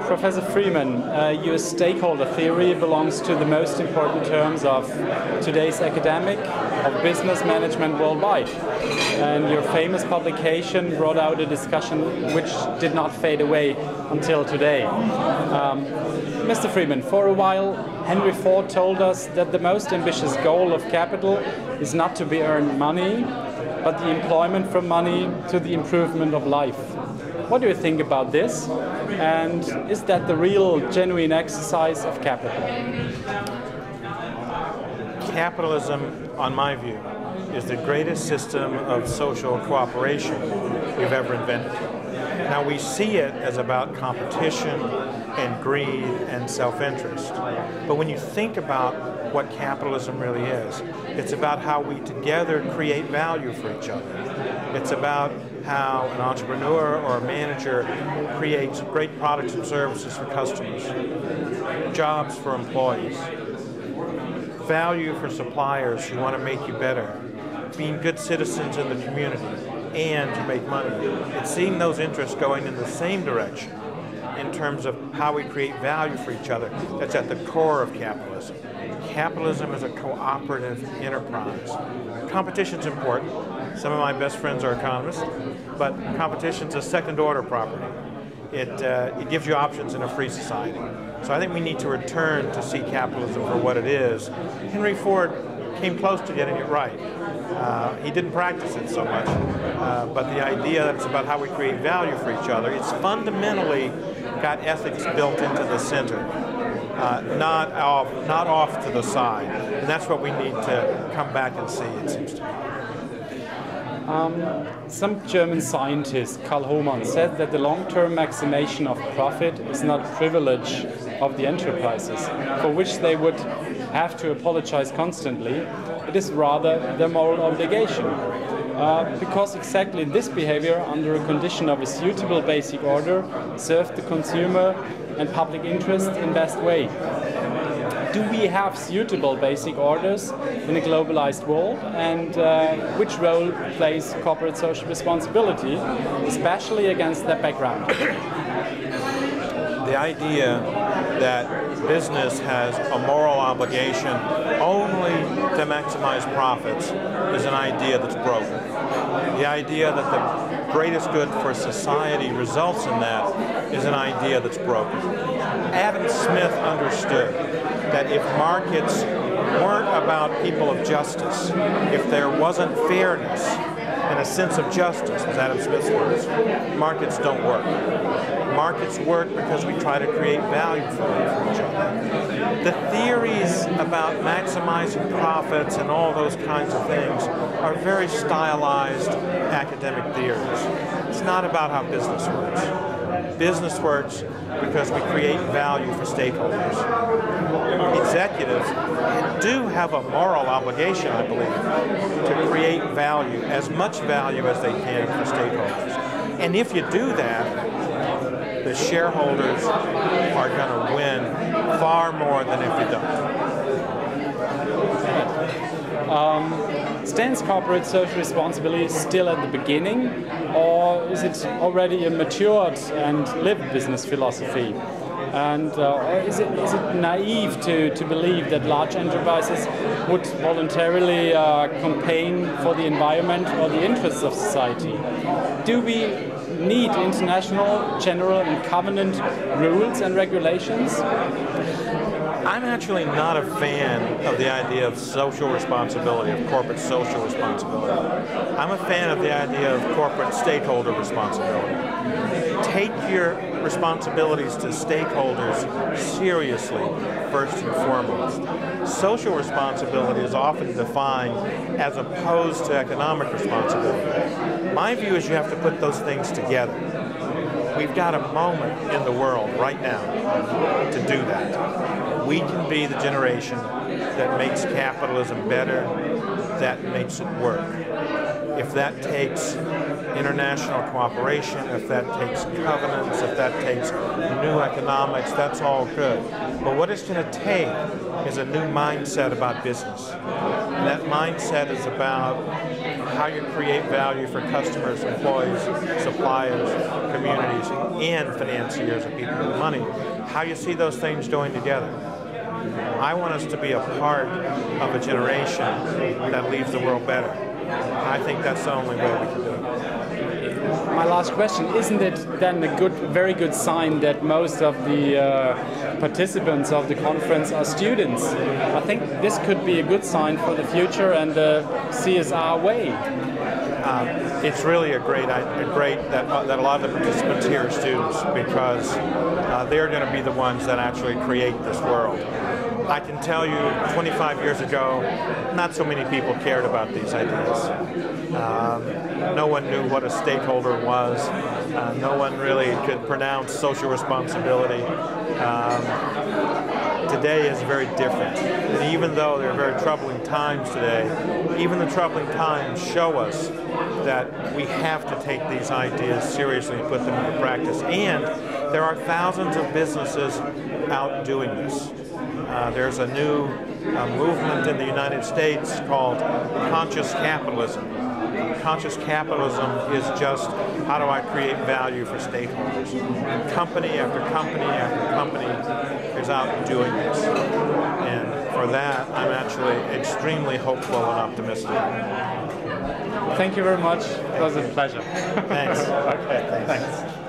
Professor Freeman, your stakeholder theory belongs to the most important terms of today's academic, of business management worldwide. And your famous publication brought out a discussion which did not fade away until today. Mr. Freeman, for a while Henry Ford told us that the most ambitious goal of capital is not to be earned money, but the employment from money to the improvement of life. What do you think about this? And is that the real, genuine exercise of capital? Capitalism, on my view, is the greatest system of social cooperation we've ever invented. Now, we see it as about competition and greed and self-interest. But when you think about what capitalism really is, it's about how we together create value for each other. It's about how an entrepreneur or a manager creates great products and services for customers, jobs for employees, value for suppliers who want to make you better, being good citizens in the community, and to make money. It's seeing those interests going in the same direction in terms of how we create value for each other that's at the core of capitalism. Capitalism is a cooperative enterprise. Competition's important. Some of my best friends are economists, but competition's a second-order property. It gives you options in a free society. So I think we need to return to see capitalism for what it is. Henry Ford came close to getting it right. He didn't practice it so much, but the idea that it's about how we create value for each other, it's fundamentally got ethics built into the center, not off to the side. And that's what we need to come back and see, it seems to me. Some German scientist, Karl Hohmann, said that the long-term maximization of profit is not a privilege of the enterprises, for which they would have to apologize constantly. It is rather their moral obligation. Because exactly this behavior, under a condition of a suitable basic order, served the consumer and public interest in best way. Do we have suitable basic orders in a globalized world, and which role plays corporate social responsibility, especially against that background? The idea that business has a moral obligation only to maximize profits is an idea that's broken. The idea that the greatest good for society results in that is an idea that's broken. Adam Smith understood that if markets weren't about people of justice, if there wasn't fairness and a sense of justice, was Adam Smith's words, markets don't work. Markets work because we try to create value for each other. The theories about maximizing profits and all those kinds of things are very stylized academic theories. It's not about how business works. Business works because we create value for stakeholders. Executives do have a moral obligation, I believe, to create value, as much value as they can for stakeholders. And if you do that, the shareholders are going to win far more than if you don't. Stands corporate social responsibility still at the beginning, or is it already a matured and lived business philosophy? And or is it naive to believe that large enterprises would voluntarily campaign for the environment or the interests of society? Do we need international, general and covenant rules and regulations? I'm actually not a fan of the idea of social responsibility, of corporate social responsibility. I'm a fan of the idea of corporate stakeholder responsibility. Take your responsibilities to stakeholders seriously, first and foremost. Social responsibility is often defined as opposed to economic responsibility. My view is you have to put those things together. We've got a moment in the world right now to do that. We can be the generation that makes capitalism better, that makes it work. If that takes international cooperation, if that takes covenants, if that takes new economics, that's all good. But what it's going to take is a new mindset about business. And that mindset is about how you create value for customers, employees, suppliers, communities, and financiers and people with money. How you see those things joined together. I want us to be a part of a generation that leaves the world better. I think that's the only way we can do it. My last question, isn't it then a very good sign that most of the participants of the conference are students? I think this could be a good sign for the future and the CSR way. It's really a great that a lot of the participants here are students, because they're going to be the ones that actually create this world. I can tell you 25 years ago, not so many people cared about these ideas. No one knew what a stakeholder was. No one really could pronounce social responsibility. Today is very different. And even though there are very troubling times today, even the troubling times show us that we have to take these ideas seriously and put them into practice. And there are thousands of businesses out doing this. There's a new movement in the United States called conscious capitalism. Conscious capitalism is just, how do I create value for stakeholders? And company after company after company is out doing this. And for that, I'm actually extremely hopeful and optimistic. Thank you very much. It was a pleasure. Thanks. Okay, thanks.